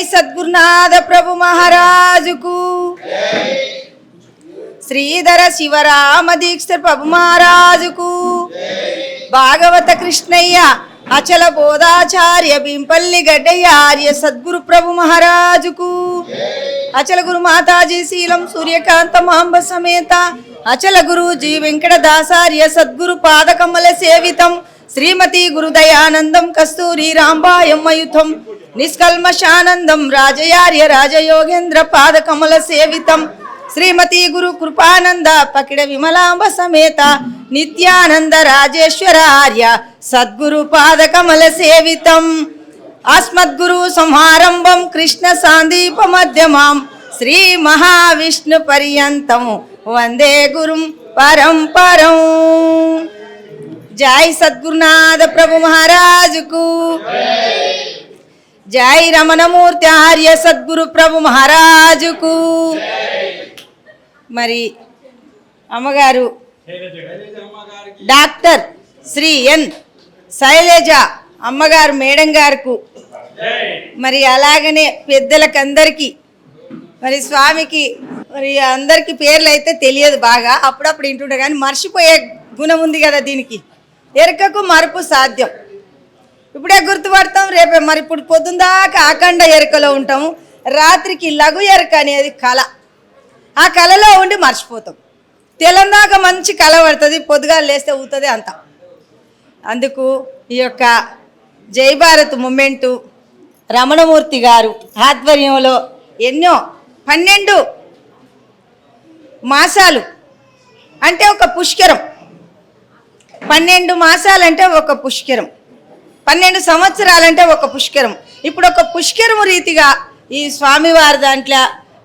सद्गुरुनाथ प्रभु महाराज को। श्रीधर शिवराम दीक्षित प्रभु महाराज को। भागवत कृष्णय्य अचल बोधाचार्य बिंपल्ली गड्डयार्य सद्गुरु प्रभु महाराज को। अचल गुरु माताजी शीलम सूर्यकांत मांब समेत अचल गुरु जी वेंकटदासार्य सद्गुरु पाद कमल सेवितम श्रीमती गुरुदयानंदम कस्तूरी रामबायम्मयुतम निष्कल्मषानंदम राजयार्य राजयोगेंद्र पाद कमल सेवितम श्रीमती गुरु कृपानंद पकिड़ विमलांब समेत नित्यानंद राजेश्वरार्य सद्गुरु पाद कमल सेवितम अस्मद्गुरु समारंभम कृष्ण सांदीप मध्यमां श्री महाविष्णु पर्यंतम वंदे गुरुं परंपरं। जय सद्गुरुनाथ प्रभु महाराज को। जय रमणमूर्ति आर्य सद्गुरु प्रभु महाराज को। मरी अम्मगारू డాక్టర్ శ్రీ ఎన్ శైలజ అమ్మగారు మేడం గారికి మరి అలాగనే పెద్దలకందరికీ మరి స్వామికి మరి అందరికీ పేర్లు అయితే తెలియదు బాగా, అప్పుడప్పుడు వింటుండే కానీ మర్చిపోయే గుణం ఉంది కదా దీనికి. ఎరకకు మరుపు సాధ్యం. ఇప్పుడే గుర్తుపడతాం, రేపే మరి ఇప్పుడు పొద్దుందాకా అఖండ ఎరకలో ఉంటాము, రాత్రికి లఘు ఎరక అనేది కళ. ఆ కళలో ఉండి మర్చిపోతాం. తెలంగాణ మంచి కళ పడుతుంది, పొద్దుగా లేస్తే ఊతుంది అంత. అందుకు ఈ యొక్క జై భారత్ మూమెంటు రమణమూర్తి గారు ఆధ్వర్యంలో ఎన్నో 12 మాసాలు అంటే ఒక పుష్కరం, 12 మాసాలంటే ఒక పుష్కరం, 12 సంవత్సరాలంటే ఒక పుష్కరం. ఇప్పుడు ఒక పుష్కరము రీతిగా ఈ స్వామివారి దాంట్లో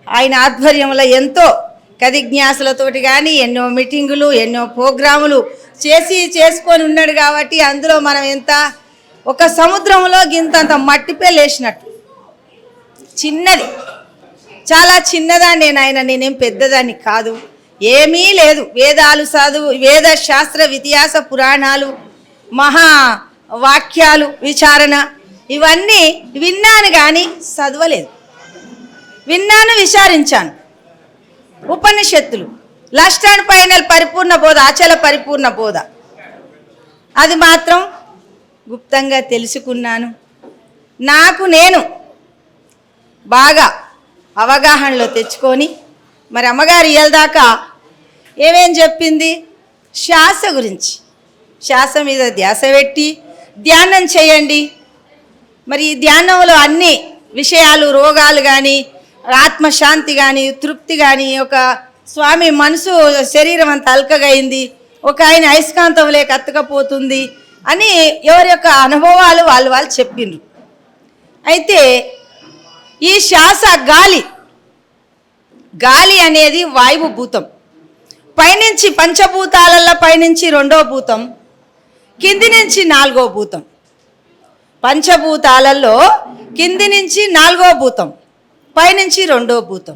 ఆయన ఆధ్వర్యంలో ఎంతో కదిజ్ఞాసులతోటి కానీ ఎన్నో మీటింగులు ఎన్నో ప్రోగ్రాములు చేసుకొని ఉన్నాడు. కాబట్టి అందులో మనం ఎంత ఒక సముద్రంలో గింతంత మట్టిపే లేచినట్టు చిన్నది, చాలా చిన్నదాన్ని నేనేం పెద్దదాన్ని కాదు, ఏమీ లేదు. వేదాలు చదువు, వేద శాస్త్ర ఇతిహాస పురాణాలు మహా వాక్యాలు విచారణ ఇవన్నీ విన్నాను కానీ చదవలేదు. విన్నాను, విచారించాను. ఉపనిషత్తులు లాస్ట్ అండ్ ఫైనల్ పరిపూర్ణ బోధ, అచల పరిపూర్ణ బోధ అది మాత్రం గుప్తంగా తెలుసుకున్నాను. నాకు నేను బాగా అవగాహనలో తెచ్చుకొని మరి అమ్మగారు ఇయ్యలదాకా ఏమేం చెప్పింది శ్వాస గురించి, శ్వాస మీద ధ్యాస పెట్టి ధ్యానం చేయండి. మరి ఈ ధ్యానంలో అన్ని విషయాలు, రోగాలు కానీ ఆత్మశాంతి కానీ తృప్తి కానీ, ఒక స్వామి మనసు శరీరం అంత అల్కగైంది, ఒక ఆయన అయస్కాంతం లేక అత్తకపోతుంది అని ఎవరి యొక్క అనుభవాలు వాళ్ళు చెప్పిండ్రు. అయితే ఈ శ్వాస గాలి అనేది వాయువు భూతం, పైనుంచి పంచభూతాలలో పైనుంచి 2వ భూతం, కింది నుంచి 4వ భూతం. పంచభూతాలలో కింది నుంచి 4వ భూతం, పైనుంచి 2వ భూతం.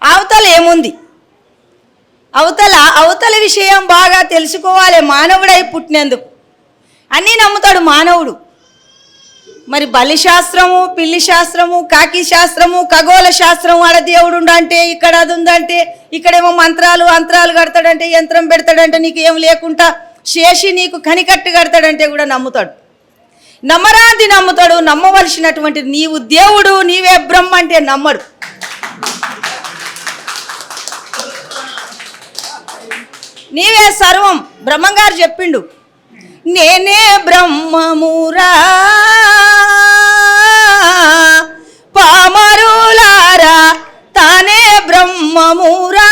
అవతల ఏముంది, అవతల విషయం బాగా తెలుసుకోవాలి. మానవుడై పుట్టినందుకు అన్నీ నమ్ముతాడు మానవుడు. మరి బలి శాస్త్రము, పిల్లి శాస్త్రము, కాకి శాస్త్రము, ఖగోళ శాస్త్రం, ఆడ దేవుడు అంటే ఇక్కడ అది ఉందంటే, ఇక్కడేమో అంతరాలు కడతాడంటే, యంత్రం పెడతాడంటే, నీకు ఏం లేకుండా శేషి నీకు కనికట్టు కడతాడంటే కూడా నమ్ముతాడు. నమ్మరాది నమ్ముతాడు. నమ్మవలసినటువంటి నీవు దేవుడు, నీవే బ్రహ్మ అంటే నమ్మడు. నీవే సర్వం. బ్రహ్మంగారు చెప్పిండు, నేనే బ్రహ్మమురా పామరులారా తానే బ్రహ్మమురా,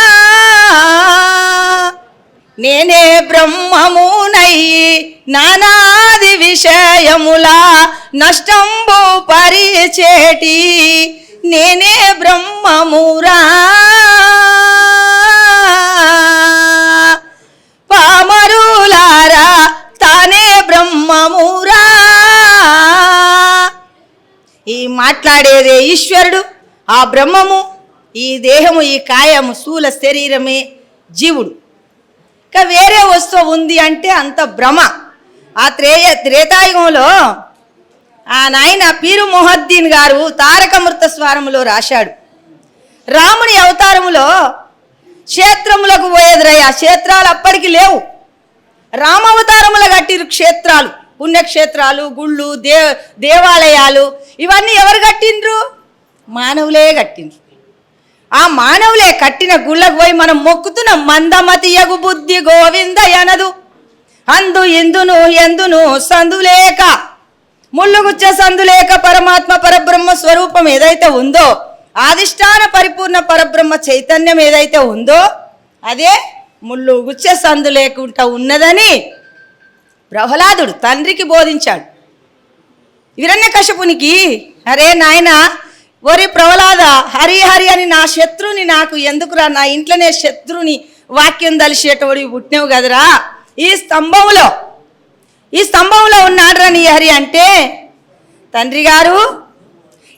నేనే బ్రహ్మమునయ్యి నానాది విషయములా నష్టంబు పరిచేటి నేనే బ్రహ్మమురా పామరులారా తానే బ్రహ్మమురా. ఈ మాట్లాడేదే ఈశ్వరుడు, ఆ బ్రహ్మము, ఈ దేహము, ఈ కాయము, స్థూల శరీరమే జీవుడు. ఇంకా వేరే వస్తువు ఉంది అంటే అంత భ్రమ. ఆ త్రేతాయుగంలో ఆ నాయన పీరు మొహద్దీన్ గారు తారకమృత స్వరములో రాశాడు, రాముని అవతారములో క్షేత్రములకు పోయేదిరయ్య, క్షేత్రాలు అప్పటికి లేవు. రామావతారముల కట్టిరు క్షేత్రాలు, పుణ్యక్షేత్రాలు, గుళ్ళు, దేవాలయాలు. ఇవన్నీ ఎవరు కట్టిండ్రు? మానవులే కట్టిండ్రు. ఆ మానవులే కట్టిన గుళ్ళకు పోయి మనం మొక్కుతున్నాం. మందమతి యగు బుద్ధి గోవింద ఎనదు అందు ఇందును ఎందును సందులేక, ముళ్ళుగుచ్చ సందులేక పరమాత్మ పరబ్రహ్మ స్వరూపం ఏదైతే ఉందో, ఆదిష్టాన పరిపూర్ణ పరబ్రహ్మ చైతన్యం ఏదైతే ఉందో అదే ముళ్ళు గుచ్చ సందు లేకుండా ఉన్నదని ప్రహ్లాదుడు తండ్రికి బోధించాడు. హిరణ్యకశిపునికి, అరే నాయన, ఒరి ప్రహ్లాద, హరి హరి అని నా శత్రుని నాకు ఎందుకురా, నా ఇంట్లోనే శత్రుని వాక్యం దలిసేటోడి పుట్టినవు కదరా, ఈ స్తంభంలో ఉన్నాడురా నీ హరి అంటే, తండ్రి గారు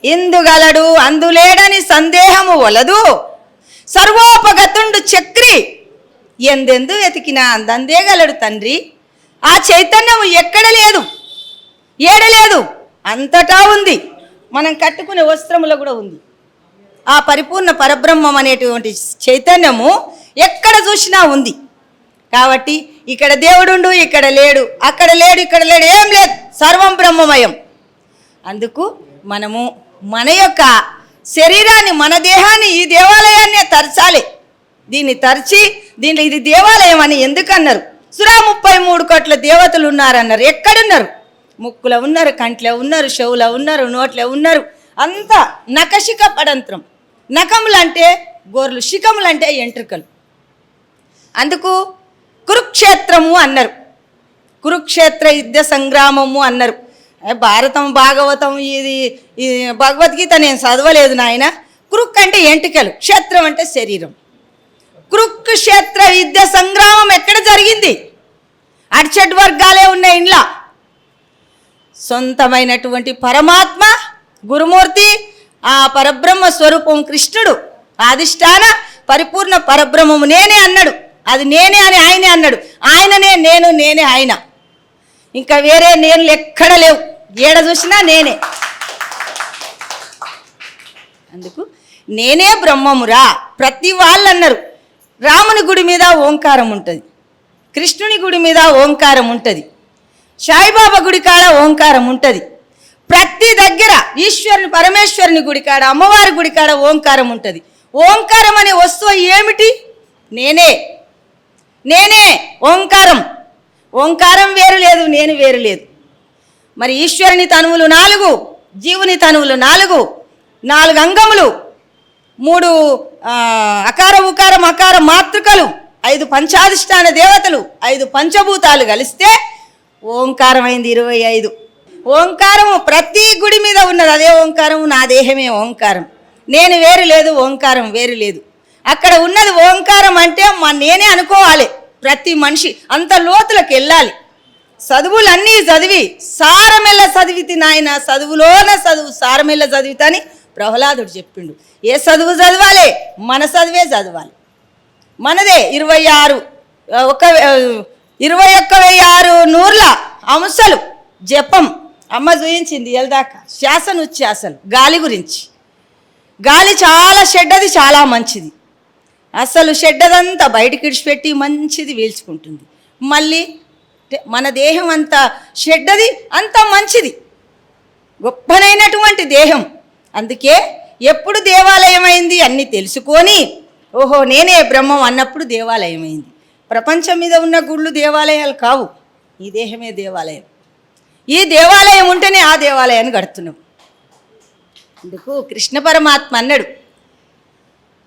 ఇందుగలడు అందులేడని సందేహము వలదు, సర్వోపగతుండు చక్రి ఎందెందు వెతికినా అందేగలడు తండ్రి. ఆ చైతన్యము ఎక్కడ లేదు, ఏడలేదు, అంతటా ఉంది. మనం కట్టుకునే వస్త్రములో కూడా ఉంది. ఆ పరిపూర్ణ పరబ్రహ్మం అనేటువంటి చైతన్యము ఎక్కడ చూసినా ఉంది. కాబట్టి ఇక్కడ దేవుడుండు, ఇక్కడ లేడు, అక్కడ లేడు, ఇక్కడ లేడు, ఏం లేదు, సర్వం బ్రహ్మమయం. అందుకు మనము మన యొక్క శరీరాన్ని, మన దేహాన్ని, ఈ దేవాలయాన్నే తరచాలి. దీన్ని తరిచి దీంట్లో ఇది దేవాలయం అని ఎందుకన్నారు? 33 కోట్ల దేవతలు ఉన్నారన్నారు. ఎక్కడున్నారు? ముక్కులో ఉన్నారు, కంట్లో ఉన్నారు, చెవులో ఉన్నారు, నోట్లో ఉన్నారు. అంతా నఖశిఖ పడంత్రం. నఖములు అంటే గోర్లు, శిఖములు అంటే ఎంట్రుకలు. అందుకు కురుక్షేత్రము అన్నారు, కురుక్షేత్ర యుద్ధ సంగ్రామము అన్నారు. భారతం, భాగవతం, ఇది భగవద్గీత నేను చదవలేదు నాయన. కురుక్ అంటే ఎంటికలు, క్షేత్రం అంటే శరీరం. కురుక్షేత్ర యుద్ధ సంగ్రామం ఎక్కడ జరిగింది? అడ్చడ్ వర్గాలే ఉన్నాయి ఇంట్లో. సొంతమైనటువంటి పరమాత్మ గురుమూర్తి, ఆ పరబ్రహ్మ స్వరూపం కృష్ణుడు, ఆదిష్టాన పరిపూర్ణ పరబ్రహ్మము నేనే అన్నాడు. అది నేనే అని ఆయనే అన్నాడు. ఆయననే నేను, నేనే ఆయన. ఇంకా వేరే నేను ఎక్కడ లేవు, ఏడ చూసినా నేనే. అందుకు నేనే బ్రహ్మమురా. ప్రతి వాళ్ళు అన్నారు. రాముని గుడి మీద ఓంకారం ఉంటుంది, కృష్ణుని గుడి మీద ఓంకారం ఉంటుంది, సాయిబాబా గుడి కాడ ఓంకారం ఉంటుంది. ప్రతి దగ్గర ఈశ్వరుని, పరమేశ్వరుని గుడి కాడ, అమ్మవారి గుడి కాడ ఓంకారం ఉంటుంది. ఓంకారం అనే వస్తువు ఏమిటి? నేనే. నేనే ఓంకారం. ఓంకారం వేరు లేదు, నేను వేరు లేదు. మరి ఈశ్వరుని తనువులు 4, జీవుని తనువులు 4 అంగములు, 3 అకార ఉకార మకార మాతృకలు, 5 పంచాధిష్టాన దేవతలు, 5 పంచభూతాలు కలిస్తే ఓంకారం అయింది 25. ఓంకారము ప్రతి గుడి మీద ఉన్నది. అదే ఓంకారము, నా దేహమే ఓంకారం. నేను వేరు లేదు, ఓంకారం వేరు లేదు. అక్కడ ఉన్నది ఓంకారం అంటే నేనే అనుకోవాలి. ప్రతి మనిషి అంత లోతులకు వెళ్ళాలి. చదువులన్నీ చదివి సారమెల్ల చదివితి నాయన, చదువులోన చదువు సారమెల్ల చదివితే అని ప్రహ్లాదుడు చెప్పిండు. ఏ చదువు చదవాలి? మన చదివే చదవాలి. మనదే 21,600 అంశాలు జపం అమ్మ చూయించింది ఎల్దాకా. శ్వాసను ఉచ్ఛ్వాసలు, గాలి గురించి. గాలి చాలా చెడ్డది, చాలా మంచిది. అసలు చెడ్డదంతా బయటికి ఇడిచిపెట్టి మంచిది పీల్చుకుంటుంది. మళ్ళీ మన దేహం అంత చెడ్డది, అంత మంచిది, గొప్పనైనటువంటి దేహం. అందుకే ఎప్పుడు దేవాలయం అయింది అన్నీ తెలుసుకొని, ఓహో నేనే బ్రహ్మం అన్నప్పుడు దేవాలయం అయింది. ప్రపంచం మీద ఉన్న గుళ్ళు దేవాలయాలు కావు, ఈ దేహమే దేవాలయం. ఈ దేవాలయం ఉంటేనే ఆ దేవాలయాన్ని కడుతున్నాం. అందుకు కృష్ణ పరమాత్మ అన్నాడు,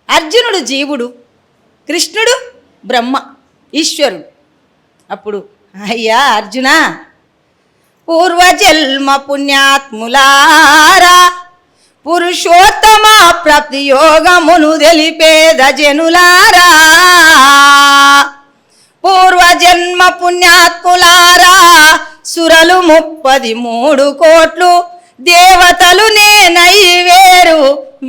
అర్జునుడు జీవుడు, కృష్ణుడు బ్రహ్మ ఈశ్వరుడు. అప్పుడు అయ్యా అర్జున, పూర్వజన్మ పుణ్యాత్ములారా, పురుషోత్తమ ప్రాప్తి యోగమును తెలిపేద జనులారా, పూర్వజన్మ పుణ్యాత్ములారా, సురలు 33 కోట్లు, దేవతలు నేనై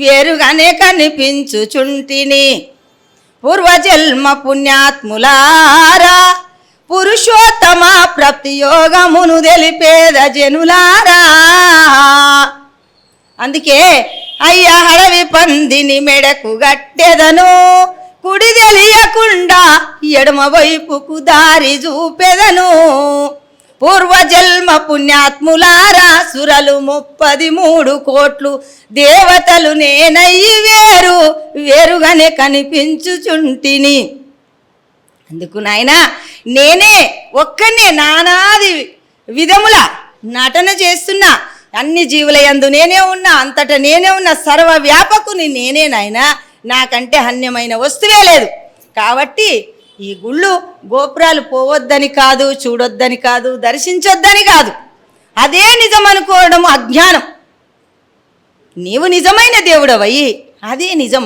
వేరుగానే కనిపించుచుంటిని. పూర్వజన్మ పుణ్యాత్ములారా, పురుషోత్తమ ప్రాప్తి యోగమును తెలిపేద జనులారా. అందుకే అయ్యా హడవి పందిని మెడకు గట్టెదను, కుడి తెలియకుండా ఎడమ వైపుకు దారి చూపెదను. పూర్వజన్మ పుణ్యాత్ములారా సురలు 33 కోట్లు, దేవతలు నేనయ్యి వేరుగానే కనిపించుచుంటిని. అందుకు నాయనా నేనే ఒక్కనే నానాది విధముల నటన చేస్తున్నా, అన్ని జీవుల యందు నేనే ఉన్నా, అంతటా నేనే ఉన్నా, సర్వ వ్యాపకుని నేనే నాయనా, నాకంటే అన్యమైన వస్తువే లేదు. కాబట్టి ఈ గుళ్ళు గోపురాలు పోవద్దని కాదు, చూడొద్దని కాదు, దర్శించొద్దని కాదు, అదే నిజం అనుకోవడం అజ్ఞానం. నీవు నిజమైన దేవుడవయ్యి అదే నిజం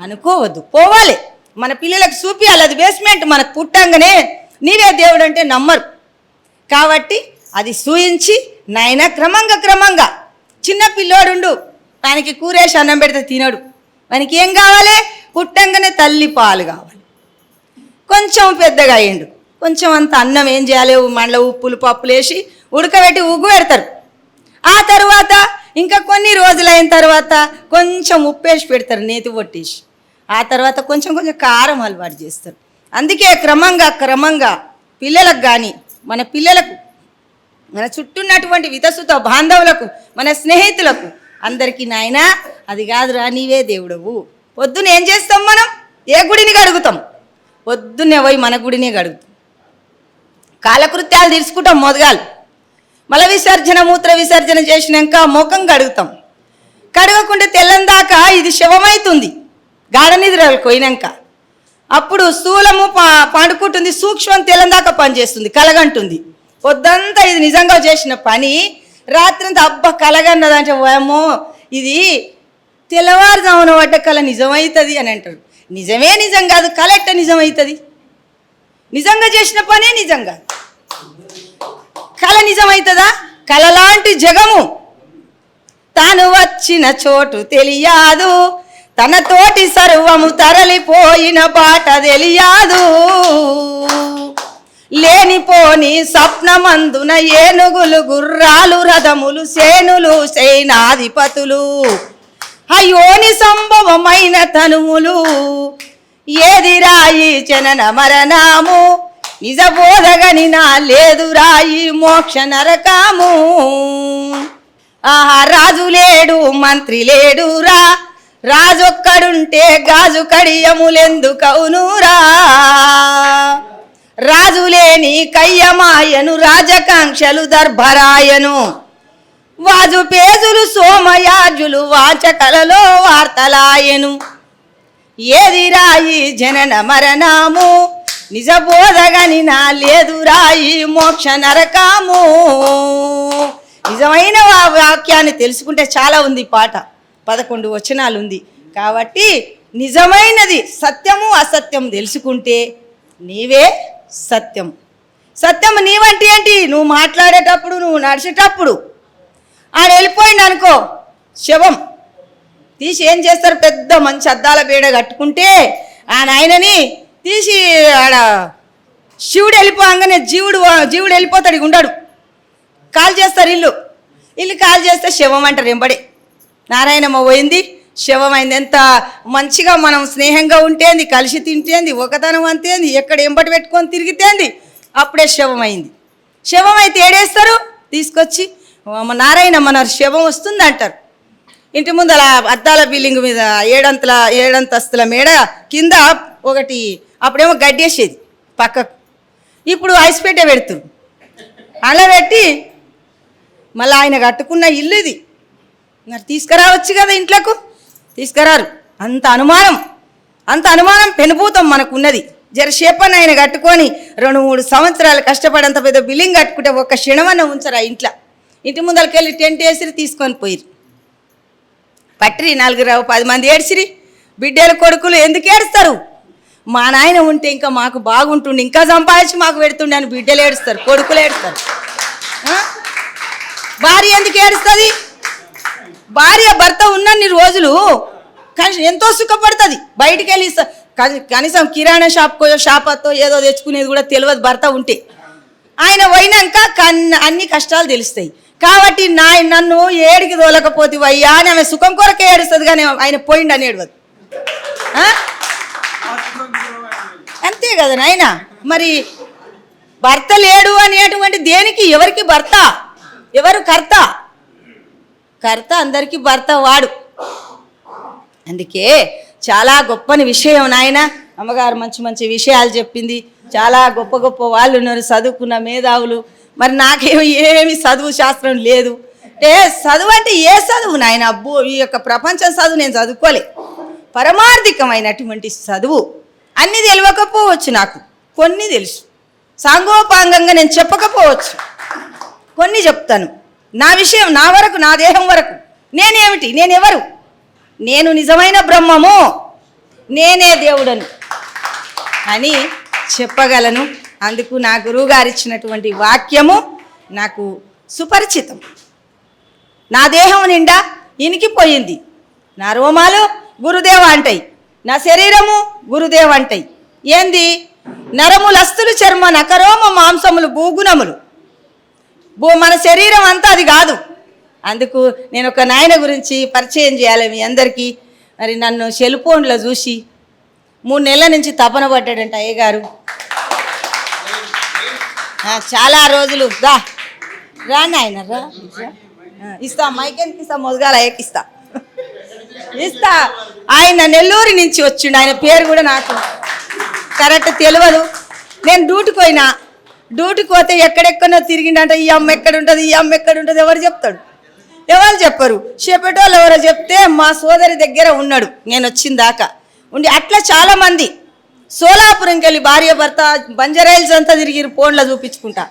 అనుకోవద్దు, పోవాలి. మన పిల్లలకు చూపియాలి, అది బేస్మెంట్. మనకు పుట్టంగానే నీవే దేవుడు అంటే నమ్మరు. కాబట్టి అది సూయించి నాయన క్రమంగా చిన్న పిల్లోడుండు, ఆయనకి కూరేసి అన్నం పెడితే తినడు. మనకి ఏం కావాలి? పుట్టంగానే తల్లి పాలు కావాలి. కొంచెం పెద్దగా అయ్యిండు, కొంచెం అంత అన్నం ఏం చేయాలి, మళ్ళీ ఉప్పులు పప్పులు వేసి ఉడకబెట్టి ఉగ్గు పెడతారు. ఆ తర్వాత ఇంకా కొన్ని రోజులైన తర్వాత కొంచెం ఉప్పేసి పెడతారు, నేతి పొట్టేసి. ఆ తర్వాత కొంచెం కారం అలవాటు చేస్తారు. అందుకే క్రమంగా పిల్లలకు కానీ, మన పిల్లలకు, మన చుట్టూన్నటువంటి వితసుత బాంధవులకు, మన స్నేహితులకు అందరికీ నాయనా అది కాదురా నీవే దేవుడవు. పొద్దున ఏం చేస్తాం మనం? ఏ గుడిని గడుగుతాం? పొద్దున్నే పోయి మన గుడినే గడుగుతాం. కాలకృత్యాలు తీర్చుకుంటాం మొదగాలు, మల విసర్జన మూత్ర విసర్జన చేసినాక ముఖం కడుగుతాం. కడగకుంటే తెల్లందాకా ఇది శవమైతుంది. గాఢ నిద్రలకు పోయినాక అప్పుడు స్థూలము పండుకుంటుంది, సూక్ష్మం తెల్లందాకా పనిచేస్తుంది, కలగంటుంది. పొద్దంతా ఇది నిజంగా చేసిన పని రాత్రంతా అబ్బా కలగన్నదంటే ఏమో ఇది తెల్లవారుజామున పడ్డ కళ నిజమవుతుంది అని అంటారు. నిజమే నిజం కాదు, కళ ఎట్ట నిజమవుతుంది? నిజంగా చేసిన పనే నిజంగా, కళ నిజమవుతుందా? కళ లాంటి జగము తాను వచ్చిన చోటు తెలియదు, తన తోటి సర్వము తరలిపోయిన బాట తెలియదు. లేనిపోని స్వప్నమందున ఏనుగులు గుర్రాలు రథములు సేనులు సేనాధిపతులు అయోని సంభవమైన తనువులు ఏది రాయి జనన మరణము నిజ బోధగని నా లేదు రాయి మోక్ష నరకము. ఆహా రాజు లేడు మంత్రి లేడురా, రాజొక్కడుంటే గాజు కడియములెందుకవునురా. రాజులేని కయ్యమాయను రాజకాంక్షలు దర్భరాయను, వాజు పేజులు సోమయాజులు వాచకలలో వార్తలాయను. ఏది రాయి జనన మరణము నిజ బోధగని నా లేదు రాయి మోక్ష నరకము. నిజమైన వాక్యాన్ని తెలుసుకుంటే చాలా ఉంది. పాట 11 వచనాలు ఉంది. కాబట్టి నిజమైనది సత్యము అసత్యం తెలుసుకుంటే నీవే సత్యం. సత్యం నీవంటే ఏంటి? నువ్వు మాట్లాడేటప్పుడు, నువ్వు నడిచేటప్పుడు. ఆడ వెళ్ళిపోయింది అనుకో, శవం తీసి ఏం చేస్తారు? పెద్ద మంచి అద్దాల బేడ కట్టుకుంటే ఆ నాయనని తీసి ఆడ శివుడు వెళ్ళిపోగానే జీవుడు వెళ్ళిపోతాడు, ఇక ఉండడు. కాల్ చేస్తారు, ఇల్లు కాల్ చేస్తే శవం అంటారు. ఎంబడే నారాయణమ్మ పోయింది, శవమైంది. ఎంత మంచిగా మనం స్నేహంగా ఉంటేంది, కలిసి తింటేంది, ఒకతనం అంతేంది, ఎక్కడ ఎంబటి పెట్టుకొని తిరిగితేంది, అప్పుడే శవమైంది. శవం అయితే ఏడేస్తారు, తీసుకొచ్చి నారాయణమ్మ నా శవం వస్తుంది అంటారు. ఇంటి ముందర అద్దాల బిల్డింగ్ మీద ఏడంతస్తుల మేడ కింద ఒకటి, అప్పుడేమో గడ్డేసేది పక్కకు, ఇప్పుడు ఐస్పేట పెడుతుంది. అలా పెట్టి మళ్ళీ ఆయన కట్టుకున్న ఇల్లు ఇది, మరి తీసుకురావచ్చు కదా ఇంట్లోకి, తీసుకురారు. అంత అనుమానం పెనుభూతం మనకున్నది. జరసేపని ఆయన కట్టుకొని 2-3 సంవత్సరాలు కష్టపడంత పెద్ద బిల్డింగ్ కట్టుకుంటే ఒక్క క్షణమన్న ఉంచరా ఇంటి ముందరికి వెళ్ళి టెంట్ వేసిరి, తీసుకొని పోయిరు. పట్టిరి 4-10 మంది ఏడ్చిరి. బిడ్డలు కొడుకులు ఎందుకు ఏడుస్తారు? మా నాయన ఉంటే ఇంకా మాకు బాగుంటుండే, ఇంకా సంపాదించి మాకు పెడుతుండే అని బిడ్డలు ఏడుస్తారు, కొడుకులు ఏడుస్తారు. భార్య ఎందుకు ఏడుస్తుంది? భార్య భర్త ఉన్నన్ని రోజులు కానీ ఎంతో సుఖపడుతుంది. బయటికి వెళ్ళి కనీసం కిరాణా షాప్తో ఏదో తెచ్చుకునేది కూడా తెలియదు భర్త ఉంటే. ఆయన పోయినాక అన్ని కష్టాలు తెలుస్తాయి. కాబట్టి నన్ను ఏడికి తోలకపోతే అయ్యా అని ఆమె సుఖం కొరకే ఏడుస్తుంది, కానీ ఆయన పోయిండు అని ఏడవదు. అంతే కదా నాయన. మరి భర్త లేడు అనేటువంటి దేనికి? ఎవరికి భర్త? ఎవరు కర్త? కర్త అందరికీ భర్త వాడు. అందుకే చాలా గొప్పని విషయం నాయన. అమ్మగారు మంచి మంచి విషయాలు చెప్పింది. చాలా గొప్ప గొప్ప వాళ్ళు ఉన్నారు, చదువుకున్న మేధావులు. మరి ఏమి చదువు శాస్త్రం లేదు. అంటే చదువు అంటే ఏ చదువు నాయన? అబ్బో, ఈ యొక్క ప్రపంచం చదువు నేను చదువుకోలే. పరమార్థికమైనటువంటి చదువు అన్నీ తెలియకపోవచ్చు, నాకు కొన్ని తెలుసు. సాంగోపాంగంగా నేను చెప్పకపోవచ్చు, కొన్ని చెప్తాను. నా విషయం, నా వరకు, నా దేహం వరకు. నేనేమిటి? నేనెవరు? నేను నిజమైన బ్రహ్మము, నేనే దేవుడను అని చెప్పగలను. అందుకు నా గురువుగారు ఇచ్చినటువంటి వాక్యము నాకు సుపరిచితం. నా దేహం నిండా ఇనికిపోయింది. నా రోమాలు గురుదేవ అంటాయి, నా శరీరము గురుదేవ అంటాయి. ఏంది? నరములు, అస్థులు, చర్మ, నకరోమ, మాంసములు, భూగుణములు. మన శరీరం అంతా అది కాదు. అందుకు నేను ఒక నాయన గురించి పరిచయం చేయాలి మీ అందరికీ. మరి నన్ను సెల్ ఫోన్లో చూసి 3 నెలల నుంచి తపన పడ్డాడంట అయ్యగారు. చాలా రోజులు రా నాయన రా, ఇస్తా మైకెన్కి ఇస్తా, మొదగాల ఎక్కిస్తా ఇస్తా. ఆయన నెల్లూరు నుంచి వచ్చిండు. ఆయన పేరు కూడా నాకు కరెక్ట్ తెలియదు. నేను డ్యూటీకి పోయినా, డ్యూటీకి పోతే ఎక్కడెక్కడో తిరిగిండంట. ఈ అమ్మ ఎక్కడ ఉంటుంది, ఈ అమ్మ ఎక్కడ ఉంటుంది, ఎవరు చెప్తాడు? ఎవరు చెప్పరు. చెప్పేటోళ్ళు ఎవరో చెప్తే మా సోదరి దగ్గర ఉన్నాడు నేను వచ్చిన దాకా ఉండి. అట్లా చాలామంది సోలాపురంకి వెళ్ళి భార్య భర్త బంజారాయిల్స్ అంతా తిరిగిరు, ఫోన్లో చూపించుకుంటా.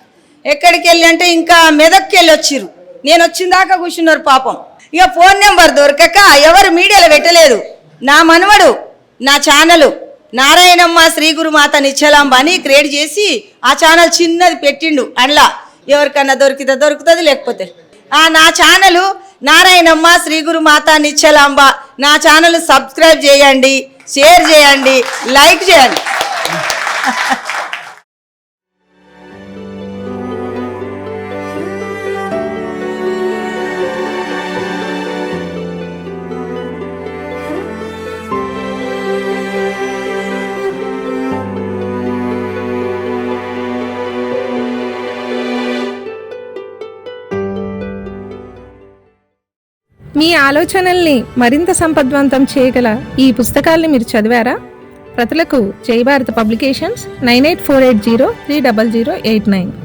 ఎక్కడికి వెళ్ళి అంటే ఇంకా మెదక్కి వెళ్ళి వచ్చిర్రు. నేను వచ్చిన దాకా కూర్చున్నారు పాపం. ఇక ఫోన్ నెంబర్ దొరకక ఎవరు మీడియాలో పెట్టలేదు. నా మనవడు నా ఛానల్ నారాయణమ్మ శ్రీ గురుమాత నిశ్చలాంబ అని క్రియేట్ చేసి ఆ ఛానల్ చిన్నది పెట్టిండు. అందులో ఎవరికన్నా దొరుకుతుంది, లేకపోతే నా ఛానల్ నారాయణమ్మ శ్రీ గురుమాత నిశ్చలాంబ. నా ఛానల్ సబ్స్క్రైబ్ చేయండి, షేర్ చేయండి, లైక్ చేయండి. మీ ఆలోచనల్ని మరింత సంపద్వంతం చేయగల ఈ పుస్తకాల్ని మీరు చదివారా? ప్రతులకు జై భారత్ పబ్లికేషన్స్ 9848030089.